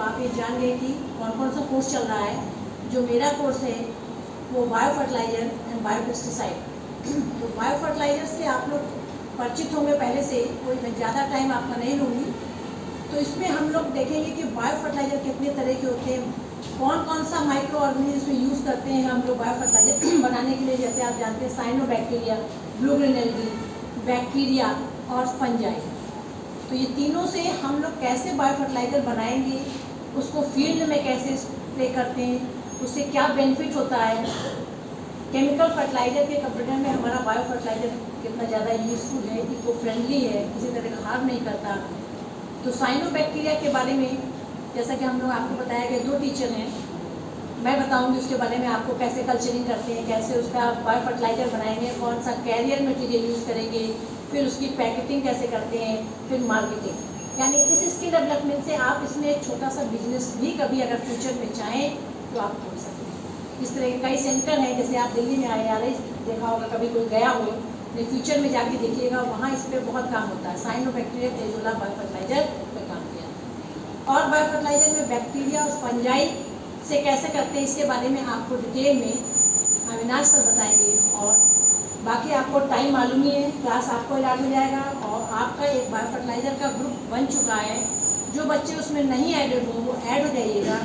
आप ये जान गए कि कौन कौन सा कोर्स चल रहा है। जो मेरा कोर्स है वो bio fertiliser and bio pesticide. तो बायो फर्टिलाइजर से आप लोग परिचित होंगे पहले से, कोई मैं ज़्यादा टाइम आपका नहीं लूँगी। तो इसमें हम लोग देखेंगे कि बायो फर्टिलाइजर कितने तरह के होते हैं, कौन कौन सा माइक्रो ऑर्गेनिज्म यूज़ करते हैं हम लोग बायो फर्टिलाइजर बनाने के लिए। जैसे आप जानते हैं cyanobacteria, blue green algae, bacteria और फंजाई। तो ये तीनों से हम लोग कैसे बायो फर्टिलाइजर बनाएंगे, उसको फील्ड में कैसे स्प्रे करते हैं, उससे क्या बेनिफिट होता है, केमिकल फर्टिलाइजर के कंपेरिजन में हमारा बायो फर्टिलाइजर कितना ज़्यादा यूजफुल है, इको फ्रेंडली है, किसी तरह का हार्म नहीं करता। तो साइनोबैक्टीरिया के बारे में जैसा कि हम लोग आपको बताया कि 2 टीचर हैं, मैं बताऊंगी उसके बारे में आपको कैसे कल्चरिंग करते हैं, कैसे उसका बायो फर्टिलाइजर बनाएंगे, कौन सा कैरियर मटेरियल यूज़ करेंगे, फिर उसकी पैकेटिंग कैसे करते हैं, फिर मार्केटिंग। यानी इस स्किल डेवलपमेंट से आप इसमें एक छोटा सा बिजनेस भी कभी अगर फ्यूचर में चाहें तो आप खोल सकते हैं। इस तरह के कई सेंटर हैं, जैसे आप दिल्ली में आए देखा होगा, कभी कोई गया हो, नहीं फ्यूचर में जाके देखिएगा, वहाँ इस पर बहुत काम होता है। साइनोबैक्टीरिया तेजोला बायो फर्टिलाइजर पर काम किया। और बायो फर्टिलाइजर में बैक्टीरिया और फंजाई से कैसे करते हैं इसके बारे में आपको डिटेल में अविनाश सर बताएंगे। और बाकी आपको टाइम मालूम ही है, क्लास आपको अलॉट हो जाएगा और आपका एक बायो फर्टिलाइजर का ग्रुप बन चुका है। जो बच्चे उसमें नहीं एडेड हो वो ऐड हो जाइएगा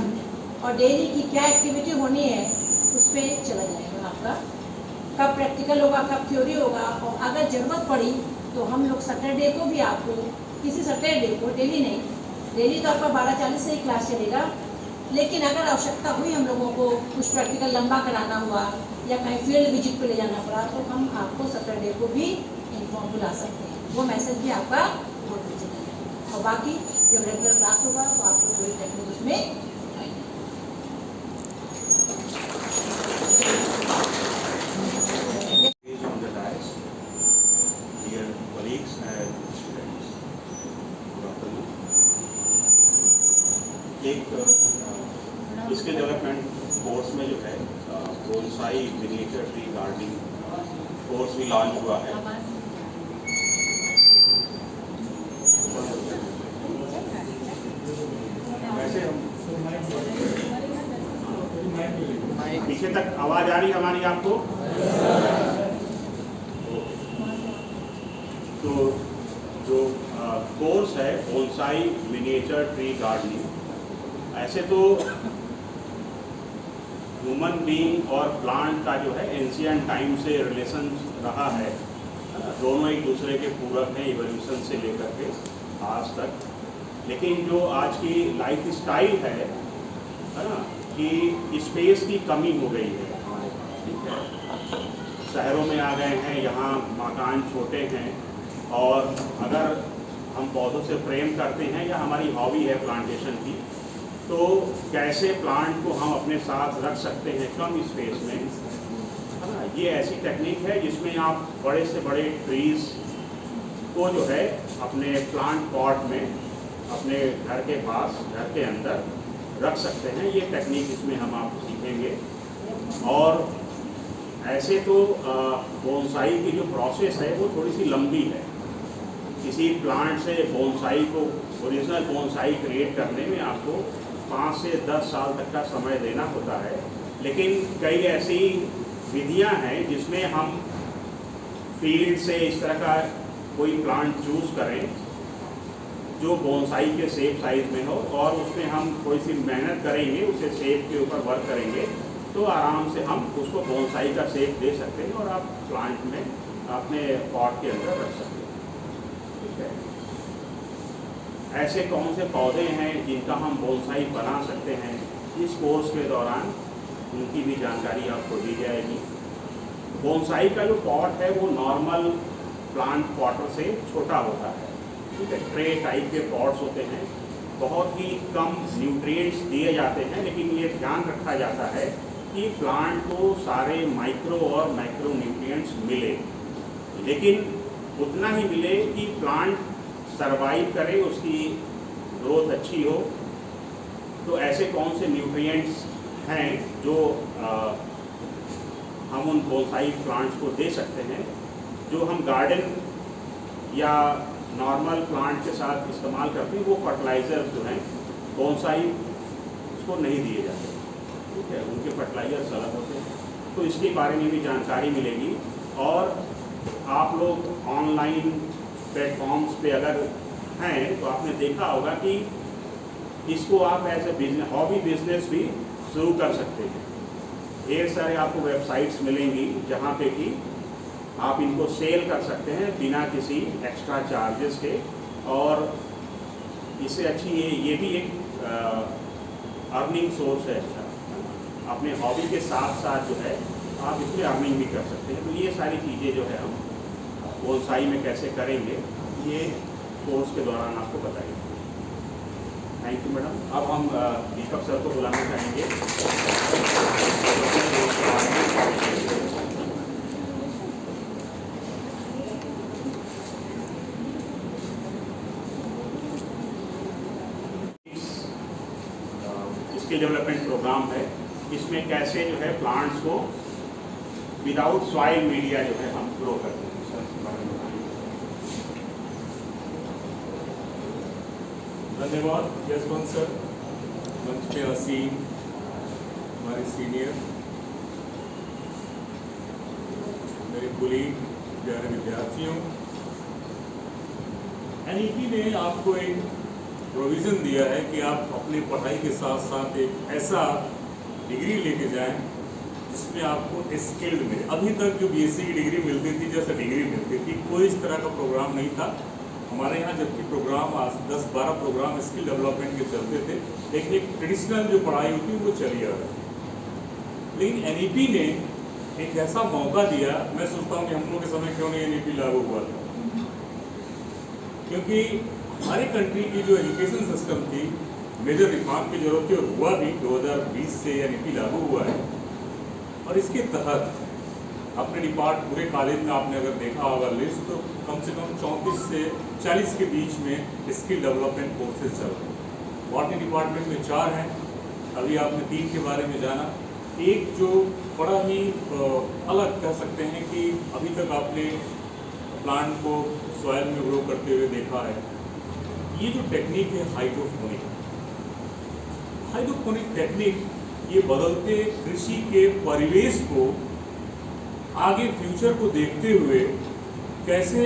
और डेली की क्या एक्टिविटी होनी है उस पर चला जाएगा आपका। कब प्रैक्टिकल होगा, कब थ्योरी होगा, और अगर ज़रूरत पड़ी तो हम लोग सैटरडे को भी आपको, किसी सैटरडे को, डेली नहीं, डेली तो आपका 12:40 से ही क्लास चलेगा, लेकिन अगर आवश्यकता हुई हम लोगों को कुछ प्रैक्टिकल लंबा कराना हुआ या कहीं फील्ड विजिट पे ले जाना पड़ा तो हम आपको सैटरडे को भी इन्फॉर्म बुला सकते हैं। वो मैसेज भी आपका बहुत नीचे जाएगा। और बाकी जब रेगुलर क्लास होगा तो आपको पूरी टेक्निक उसमें एक स्किल डेवलपमेंट कोर्स में जो है bonsai miniature tree gardening course भी लॉन्च हुआ है। वैसे हम पीछे तक आवाज आ रही है हमारी आपको? तो जो कोर्स है बोनसाई मिनिएचर ट्री गार्डनिंग, ऐसे तो ह्यूमन बीइंग और प्लांट का जो है एंशिएंट टाइम से रिलेशन रहा है, दोनों एक दूसरे के पूरक हैं इवोल्यूशन से लेकर के आज तक। लेकिन जो आज की लाइफ स्टाइल है ना, कि स्पेस की कमी हो गई है हमारे पास, ठीक है। शहरों में आ गए हैं, यहाँ मकान छोटे हैं, और अगर हम पौधों से प्रेम करते हैं या हमारी हॉबी है प्लांटेशन की, तो कैसे प्लांट को हम अपने साथ रख सकते हैं कम स्पेस में, है ना। ये ऐसी टेक्निक है जिसमें आप बड़े से बड़े ट्रीज़ को जो है अपने प्लांट पॉट में अपने घर के पास, घर के अंदर रख सकते हैं। ये टेक्निक इसमें हम आपको सीखेंगे। और ऐसे तो बोनसाई की जो प्रोसेस है वो थोड़ी सी लंबी है। किसी प्लांट से बोनसाई को, ओरिजिनल बोनसाई क्रिएट करने में आपको 5 से 10 साल तक का समय देना होता है। लेकिन कई ऐसी विधियां हैं जिसमें हम फील्ड से इस तरह का कोई प्लांट चूज़ करें जो बोनसाई के शेप साइज़ में हो, और उसमें हम थोड़ी सी मेहनत करेंगे, उसे शेप के ऊपर वर्क करेंगे, तो आराम से हम उसको बोनसाई का शेप दे सकते हैं और आप प्लांट में अपने पॉट के अंदर रख सकते हैं, ठीक है। ऐसे कौन से पौधे हैं जिनका हम बोनसाई बना सकते हैं, इस कोर्स के दौरान उनकी भी जानकारी आपको दी जाएगी। बोनसाई का जो पॉट है वो नॉर्मल प्लांट पॉटर से छोटा होता है, ठीक है। ट्रे टाइप के पॉट्स होते हैं, बहुत ही कम न्यूट्रिएंट्स दिए जाते हैं, लेकिन ये ध्यान रखा जाता है कि प्लांट को सारे माइक्रो और मैक्रो न्यूट्रिएंट्स मिले, लेकिन उतना ही मिले कि प्लांट सरवाइव करे, उसकी ग्रोथ अच्छी हो। तो ऐसे कौन से न्यूट्रिएंट्स हैं जो हम उन बोनसाई प्लांट्स को दे सकते हैं, जो हम गार्डन या नॉर्मल प्लांट के साथ इस्तेमाल करते हैं। वो फर्टिलाइज़र जो हैं बोनसाई उसको नहीं दिए जाते, ठीक है, उनके फर्टिलाइजर्स अलग होते हैं। तो इसके बारे में भी जानकारी मिलेगी। और आप लोग ऑनलाइन प्लेटफॉर्म्स पे अगर हैं तो आपने देखा होगा कि इसको आप as a business, hobby business भी शुरू कर सकते हैं। ढेर सारे आपको वेबसाइट्स मिलेंगी जहाँ पे कि आप इनको सेल कर सकते हैं बिना किसी एक्स्ट्रा चार्जेस के। और इससे अच्छी ये भी एक अर्निंग सोर्स है। अच्छा, अपने हॉबी के साथ साथ जो है आप इसमें अर्निंग भी कर सकते हैं। तो ये सारी चीज़ें जो है हम बोनसाई में कैसे करेंगे ये कोर्स के दौरान आपको बताएंगे। Thank you madam. अब हम दीपक सर को बुलाना चाहेंगे। स्किल डेवलपमेंट प्रोग्राम है, इसमें कैसे जो है प्लांट्स को विदाउट सॉइल मीडिया जो है हम ग्रो करते हैं। धन्यवाद यशवंत सर। मंच पे आसीन हमारे सीनियर, मेरे कुलीग, प्यारे विद्यार्थियों, एनईपी ने आपको एक प्रोविज़न दिया है कि आप अपनी पढ़ाई के साथ साथ एक ऐसा डिग्री लेके जाएं जिसमें आपको स्किल्ड मिले। अभी तक जो बीएससी की डिग्री मिलती थी, जैसे डिग्री मिलती थी, कोई इस तरह का प्रोग्राम नहीं था हमारे यहाँ। जबकि प्रोग्राम आज 10-12 प्रोग्राम स्किल डेवलपमेंट के चलते थे, लेकिन एक ट्रेडिशनल जो पढ़ाई होती है वो चली आ रही है। लेकिन एनईपी ने एक ऐसा मौका दिया, मैं सोचता हूँ कि हम लोग के समय क्यों नहीं एनईपी लागू हुआ था, क्योंकि हमारे कंट्री की जो एजुकेशन सिस्टम थी मेजर रिफॉर्म की जरूरत थी, और हुआ भी 2020 से एनईपी लागू हुआ है। और इसके तहत अपने पूरे कॉलेज में आपने अगर देखा होगा लिस्ट, तो कम से कम 34 से 40 के बीच में स्किल डेवलपमेंट कोर्सेज चल रहे हैं। बॉटनी डिपार्टमेंट में 4 हैं, अभी आपने 3 के बारे में जाना। एक जो बड़ा ही अलग कह सकते हैं कि अभी तक आपने प्लांट को सॉइल में ग्रो करते हुए देखा है, ये जो टेक्निक है हाइड्रोपोनिक। हाइड्रोपोनिक टेक्निक ये बदलते कृषि के परिवेश को आगे फ्यूचर को देखते हुए कैसे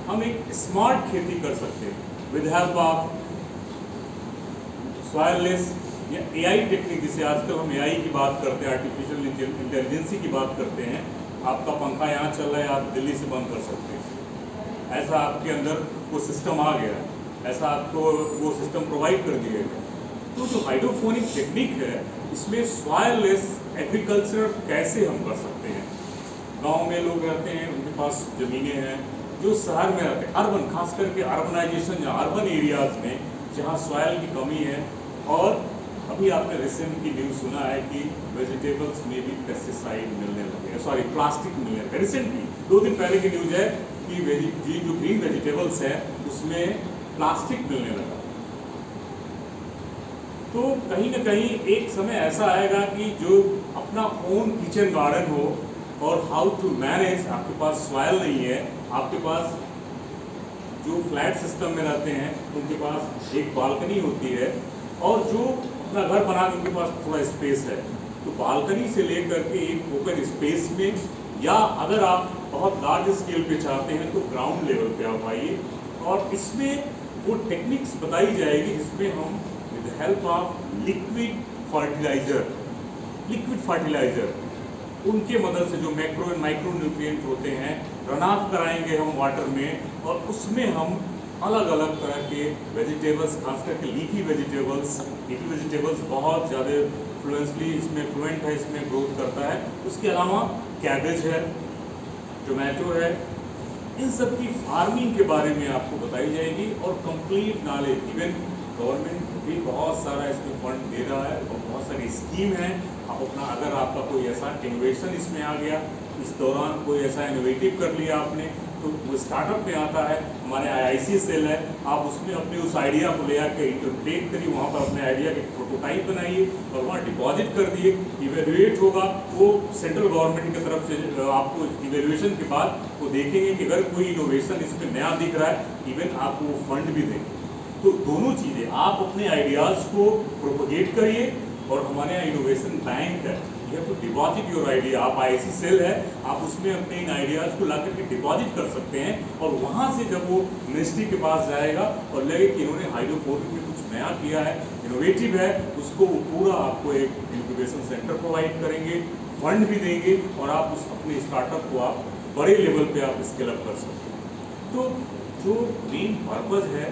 हम एक स्मार्ट खेती कर सकते हैं विद हेल्प ऑफ सॉइललेस या एआई टेक्निक, जिसे आजकल हम एआई की बात करते हैं, आर्टिफिशियल इंटेलिजेंसी की बात करते हैं। आपका पंखा यहाँ चल रहा है, आप दिल्ली से बंद कर सकते हैं, ऐसा आपके अंदर वो सिस्टम आ गया, ऐसा आपको वो सिस्टम प्रोवाइड कर दिया गया। तो जो हाइड्रोपोनिक टेक्निक है, इसमें सॉइललेस एग्रीकल्चर कैसे हम कर सकते हैं। गांव में लोग रहते हैं, उनके पास ज़मीनें हैं, जो शहर में रहते हैं, अर्बन, खास करके अर्बनाइजेशन या अर्बन एरियाज़ में जहाँ सॉइल की कमी है। और अभी आपने रिसेंट की न्यूज़ सुना है कि वेजिटेबल्स में भी पेस्टिसाइड मिलने लगे हैं, सॉरी प्लास्टिक मिलने लगे। रिसेंटली 2 दिन पहले की न्यूज़ है कि जो ग्रीन वेजिटेबल्स है उसमें प्लास्टिक मिलने लगा। तो कहीं ना कहीं एक समय ऐसा आएगा कि जो अपना ओन किचन गार्डन हो और हाउ टू मैनेज, आपके पास सॉइल नहीं है, आपके पास जो फ्लैट सिस्टम में रहते हैं उनके पास एक बालकनी होती है, और जो अपना घर बना के उनके पास थोड़ा स्पेस है, तो बालकनी से लेकर के एक ओपन स्पेस में, या अगर आप बहुत लार्ज स्केल पे चाहते हैं तो ग्राउंड लेवल पे आप आइए। और इसमें वो टेक्निक्स बताई जाएगी जिसमें हम with help of liquid fertiliser उनके मदद से जो मैक्रो एंड माइक्रो न्यूट्रिएंट होते हैं रन ऑफ कराएंगे हम वाटर में, और उसमें हम अलग अलग तरह के वेजिटेबल्स, खास करके लीफी वेजिटेबल्स बहुत ज़्यादा फ्लुएंटली इसमें फ्लुएंट है, इसमें ग्रोथ करता है। उसके अलावा कैबेज है, टोमेटो है, इन सब की फार्मिंग के बारे में आपको बताई जाएगी। और कंप्लीट नॉलेज, इवन गवर्नमेंट भी बहुत सारा इसमें फंड दे रहा है और बहुत सारी स्कीम है। आप अपना, अगर आपका कोई ऐसा इनोवेशन इसमें आ गया, इस दौरान कोई ऐसा इनोवेटिव कर लिया आपने, तो वो स्टार्टअप में आता है, हमारे IIC सेल है, आप उसमें अपने उस आइडिया को ले आकर इंटरप्रेट करिए, वहाँ पर अपने आइडिया के प्रोटोटाइप बनाइए और वहाँ डिपॉजिट कर दिए। इवेल्युएट होगा, वो सेंट्रल गवर्नमेंट की तरफ से आपको इवेल्युएशन के बाद वो देखेंगे कि अगर कोई इनोवेशन इसमें नया दिख रहा है, इवन आपको वो फंड भी देंगे। तो दोनों चीज़ें आप अपने आइडियाज़ को प्रोपोगेट करिए, और हमारे यहाँ इनोवेशन बैंक है, यह तो डिपॉजिट योर आइडिया, आप IC सेल है, आप उसमें अपने इन आइडियाज़ को ला करके डिपॉजिट कर सकते हैं, और वहाँ से जब वो मिनिस्ट्री के पास जाएगा और लगे कि इन्होंने हाइड्रोपोनिक में कुछ नया किया है, इनोवेटिव है, उसको वो पूरा आपको एक इंक्यूबेशन सेंटर प्रोवाइड करेंगे, फंड भी देंगे, और आप उस अपने स्टार्टअप को आप बड़े लेवल पे आप स्केल अप कर सकते हैं। तो जो मेन पर्पज़ है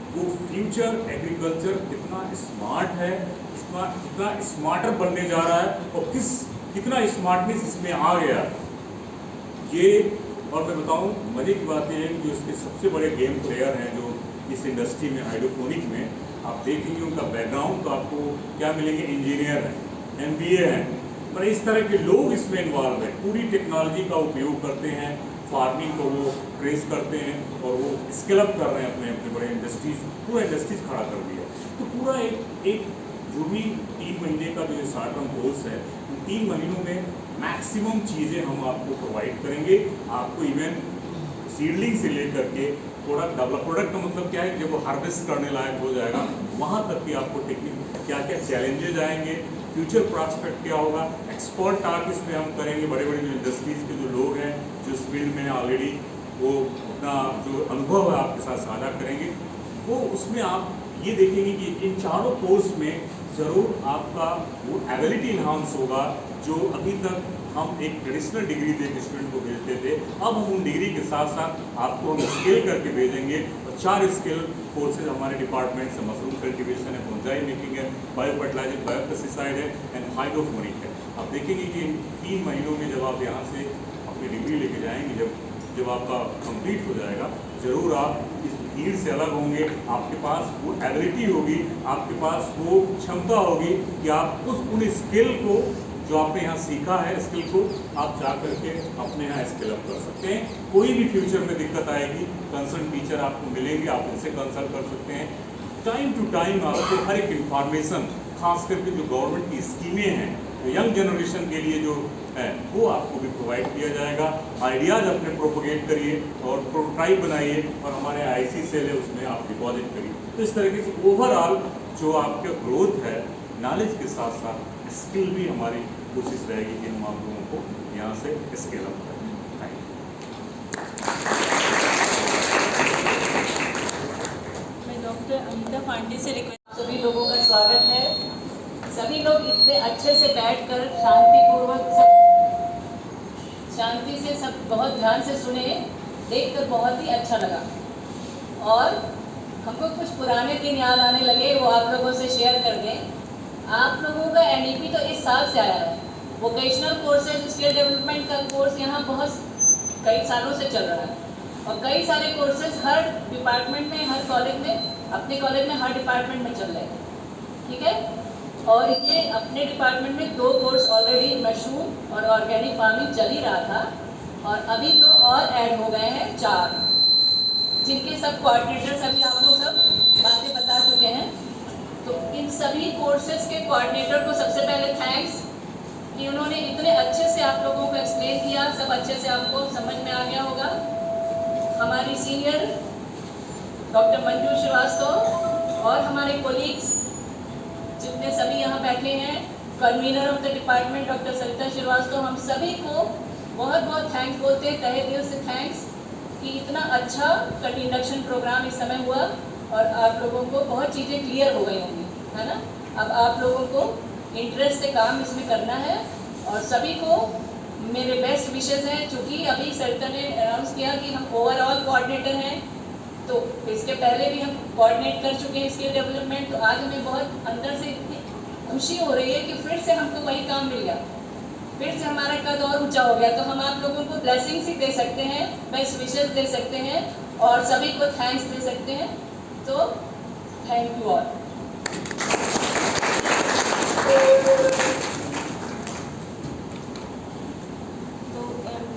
वो फ्यूचर एग्रीकल्चर कितना स्मार्ट है, कितना स्मार्टर बनने जा रहा है, और कितना स्मार्टनेस इसमें आ गया ये। और मैं बताऊं, मजे की बात यह है कि उसके सबसे बड़े गेम प्लेयर हैं जो इस इंडस्ट्री में हाइड्रोपोनिक में, आप देखेंगे उनका बैकग्राउंड तो आपको क्या मिलेंगे, इंजीनियर हैं, MBA हैं, पर इस तरह के लोग इसमें इन्वॉल्व हैं, पूरी टेक्नोलॉजी का उपयोग करते हैं, फार्मिंग को वो ट्रेस करते हैं, और वो स्केल अप कर रहे हैं अपने अपने बड़े इंडस्ट्रीज, पूरा इंडस्ट्रीज खड़ा कर दिया। तो पूरा एक जो भी 3 महीने का जो शॉर्ट टर्म कोर्स है, उन 3 महीनों में मैक्सिमम चीज़ें हम आपको प्रोवाइड करेंगे। आपको इवन सीडलिंग से लेकर के प्रोडक्ट डेवलप, प्रोडक्ट का मतलब क्या है, जब वो हार्वेस्ट करने लायक हो जाएगा वहाँ तक की आपको टेक्निक क्या क्या चैलेंजेज आएंगे, फ्यूचर प्रॉस्पेक्ट क्या होगा, एक्सपर्ट टॉक इसमें हम करेंगे, बड़े बड़े जो इंडस्ट्रीज़ के जो लोग हैं जो इस फील्ड में ऑलरेडी वो अपना जो अनुभव है आपके साथ साझा करेंगे। वो उसमें आप ये देखेंगे कि इन चारों कोर्स में ज़रूर आपका वो एबिलिटी इन्हांस होगा, जो अभी तक हम एक ट्रेडिशनल डिग्री दे के स्टूडेंट को भेजते थे, अब हम उन डिग्री के साथ साथ आपको हम स्केल करके भेजेंगे। और 4 स्किल कोर्सेज हमारे डिपार्टमेंट से, मशरूम कल्टीवेशन है, बोनसाई मेकिंग है, बायो फर्टिलाइजर, बायो पेस्टिसाइड है, एंड हाइड्रोपोनिक है। आप देखेंगे कि इन 3 महीनों में जब आप यहाँ से अपनी डिग्री लेके जाएंगे, जब आपका कंप्लीट हो जाएगा, ज़रूर आप इस भीड़ से अलग होंगे, आपके पास वो एबिलिटी होगी, आपके पास वो क्षमता होगी कि आप उन स्किल को जो आपने यहाँ सीखा है, स्किल को आप जा करके अपने यहाँ स्किल अप कर सकते हैं। कोई भी फ्यूचर में दिक्कत आएगी, कंसर्न टीचर आपको मिलेंगे, आप उनसे कंसल्ट कर सकते हैं। टाइम टू टाइम आपको हर एक इंफॉर्मेशन, खास करके जो गवर्नमेंट की स्कीमें हैं, यंग जनरेशन के लिए जो है, वो आपको भी प्रोवाइड किया जाएगा। आइडियाज़ अपने प्रोपोगेट करिए और प्रोटोटाइप बनाइए, और हमारे IC सेल है उसमें आप डिपॉजिट करिए। तो इस तरीके से ओवरऑल जो आपका ग्रोथ है, नॉलेज के साथ साथ स्किल भी हमारी कोशिश रहेगी कि हम आप लोगों को यहाँ से स्केल अप करें। मैं डॉक्टर अमिता पांडे से रिक्वेस्ट। सभी लोगों का स्वागत है। सभी लोग इतने अच्छे से बैठकर शांतिपूर्वक शांति से सब बहुत ध्यान से सुने, देखकर बहुत ही अच्छा लगा। और हमको कुछ पुराने दिन याद आने लगे, वो आप लोगों से शेयर कर दें। आप लोगों का NEP तो इस साल से आया है। वोकेशनल कोर्सेज, स्किल डेवलपमेंट का कोर्स यहाँ बहुत कई सालों से चल रहा है, और कई सारे कोर्सेज हर डिपार्टमेंट में, हर कॉलेज में, अपने कॉलेज में हर डिपार्टमेंट में चल रहे हैं, ठीक है। और ये अपने डिपार्टमेंट में 2 कोर्स ऑलरेडी मशरूम और ऑर्गेनिक फार्मिंग चल ही रहा था, और अभी 2 और ऐड हो गए हैं, 4, जिनके सब कोऑर्डिनेटर्स अभी आपको सब बातें बता चुके हैं। तो इन सभी कोर्सेज के कोऑर्डिनेटर को सबसे पहले थैंक्स कि उन्होंने इतने अच्छे से आप लोगों को एक्सप्लेन किया, सब अच्छे से आपको समझ में आ गया होगा। हमारी सीनियर डॉक्टर मंजू श्रीवास्तव और हमारे कोलीग्स जितने सभी यहाँ बैठे हैं, convener of the department doctor Sarita Srivastava, हम सभी को बहुत बहुत थैंक्स बोलते हैं, तहे दिल से थैंक्स कि इतना अच्छा इंडक्शन प्रोग्राम इस समय हुआ, और आप लोगों को बहुत चीज़ें क्लियर हो गई होंगी, है ना। अब आप लोगों को इंटरेस्ट से काम इसमें करना है, और सभी को मेरे बेस्ट विशेस हैं। चूँकि अभी सरिता ने अनाउंस किया कि हम ओवरऑल कोऑर्डिनेटर हैं, तो इसके पहले भी हम कोऑर्डिनेट कर चुके हैं स्किल डेवलपमेंट, तो आज हमें बहुत अंदर से इतनी खुशी हो रही है कि फिर से हमको वही काम मिल गया, फिर से हमारा कद और ऊंचा हो गया। तो हम आप लोगों को ब्लेसिंग्स ही दे सकते हैं, बेस्ट विशेस दे सकते हैं, और सभी को थैंक्स दे सकते हैं। तो थैंक यू ऑल। तो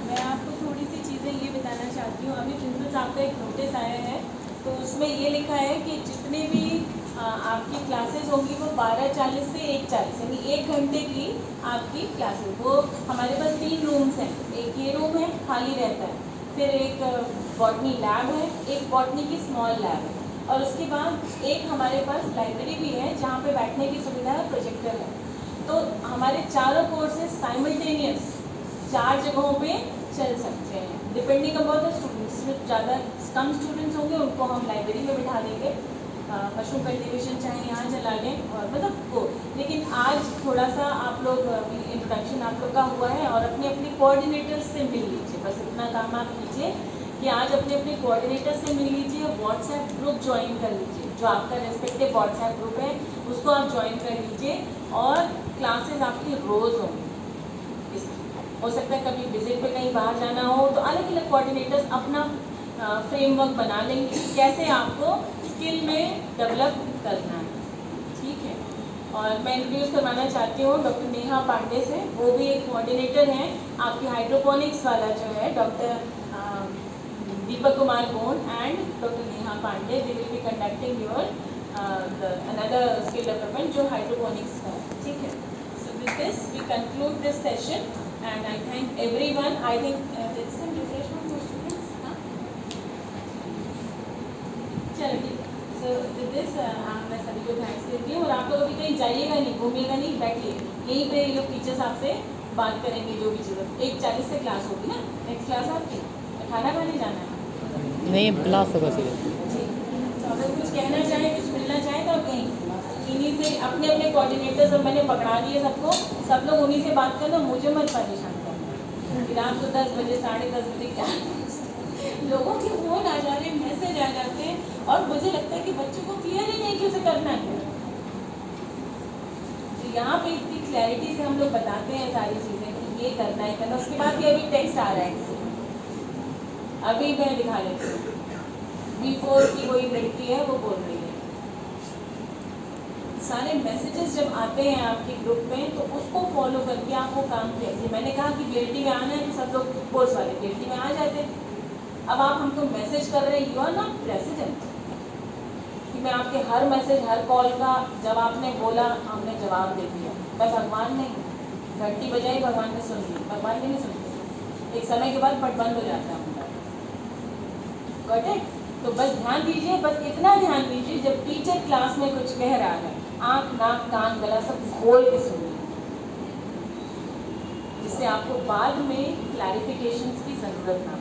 मैं आपको थोड़ी सी चीज़ें ये बताना चाहती हूँ। अभी प्रिंसिपल साहब का एक नोटिस आया है, तो उसमें ये लिखा है कि जितने भी आपकी क्लासेस होंगी वो 12:40 से 1:40, यानी 1 घंटे की आपकी क्लासेस। वो हमारे पास 3 रूम्स हैं, एक ये रूम है खाली रहता है, फिर एक बॉटनी लैब है, एक बॉटनी की स्मॉल लैब है, और उसके बाद एक हमारे पास लाइब्रेरी भी है जहाँ पे बैठने की सुविधा है, प्रोजेक्टर है। तो हमारे चारों कोर्सेज साइमल्टेनियस 4 जगहों पे चल सकते हैं, डिपेंडिंग अपॉन द स्टूडेंट्स। जिसमें ज़्यादा कम स्टूडेंट्स होंगे उनको हम लाइब्रेरी में बिठा देंगे, मशरूम कल्टीवेशन चाहे यहाँ चला लें और मतलब वो। लेकिन आज थोड़ा सा आप लोग अभी इंट्रोडक्शन आप लोग का हुआ है और अपने अपने कोऑर्डिनेटर्स से मिल लीजिए। बस इतना काम आप कीजिए कि आज अपने अपने कोऑर्डिनेटर से मिल लीजिए, व्हाट्सएप ग्रुप ज्वाइन कर लीजिए, जो आपका रेस्पेक्टिव व्हाट्सएप ग्रुप है उसको आप ज्वाइन कर लीजिए। और क्लासेस आपकी रोज़ होंगी। हो सकता है कभी विजिट पे कहीं बाहर जाना हो तो अलग अलग कोऑर्डिनेटर्स अपना फ्रेमवर्क बना लेंगे कैसे आपको स्किल में डेवलप करना है, ठीक है। और मैं इंट्रोड्यूस करवाना चाहती हूँ डॉक्टर नेहा पांडे से, वो भी एक कोऑर्डिनेटर हैं। आपकी हाइड्रोपोनिक्स वाला जो है doctor Deepak Kumar Gond and doctor Neha Pandey, they will be conducting your another skill development जो हाइड्रोपोनिक्स है, ठीक है। So with this we conclude this session and I thank everyone. I think there is some refreshment for students, हाँ? चलो ठीक है। So with this मैं सभी को थैंक्स देती हूँ और आप लोग अभी कहीं जाइएगा नहीं, घूमिएगा नहीं, बैठिए यहीं पे। ये लोग टीचर्स आपसे बात करेंगे जो भी चीज़। 1:40 से क्लास होगी ना, नेक्स्ट क्लास आपकी। खाना खाने जाना है नहीं, क्लास होगा सीधे। जी। तो अगर कुछ कहना चाहें, कुछ मिलना चाहें तो कहीं इन्हीं से अपने अपने कोऑर्डिनेटर्स अब मैंने पकड़ा दिए सबको, सब लोग उन्हीं से बात करना, मुझे मत परेशान करना। फिर रात को 10 बजे 10:30 बजे क्या लोगों के फ़ोन आ जा रहे हैं, मैसेज आ जाते हैं और मुझे लगता है कि बच्चों को क्लियर ही नहीं कि उसे करना है। तो यहाँ पे इतनी क्लैरिटी से हम लोग बताते हैं सारी चीज़ें कि ये करना है करना। उसके बाद भी अभी टेक्स्ट आ रहा है किसी का, अभी मैं दिखा देती हूँ। B4 की कोई लड़की है वो बोल रही है। सारे मैसेजेस जब आते हैं आपके ग्रुप में तो उसको फॉलो करके आप वो काम कीजिए। मैंने कहा कि BLT में आना है तो सब लोग कोर्स वाले BLT में आ जाते। अब आप हमको मैसेज कर रहे हैं, यू आर नॉट प्रेसिडेंट कि मैं आपके हर मैसेज हर कॉल का जब आपने बोला हमने जवाब दे दिया। मैं भगवान नहीं, घंटी बजाई भगवान ने सुन ली, भगवान ने नहीं सुनती। एक समय के बाद बट बंद हो जाता है उनका। Got it? तो बस ध्यान दीजिए, बस इतना ध्यान दीजिए जब टीचर क्लास में कुछ कह रहा है आँख नाक कान गला सब खोल के सुनिए, जिससे आपको बाद में क्लैरिफिकेशंस की ज़रूरत ना हो।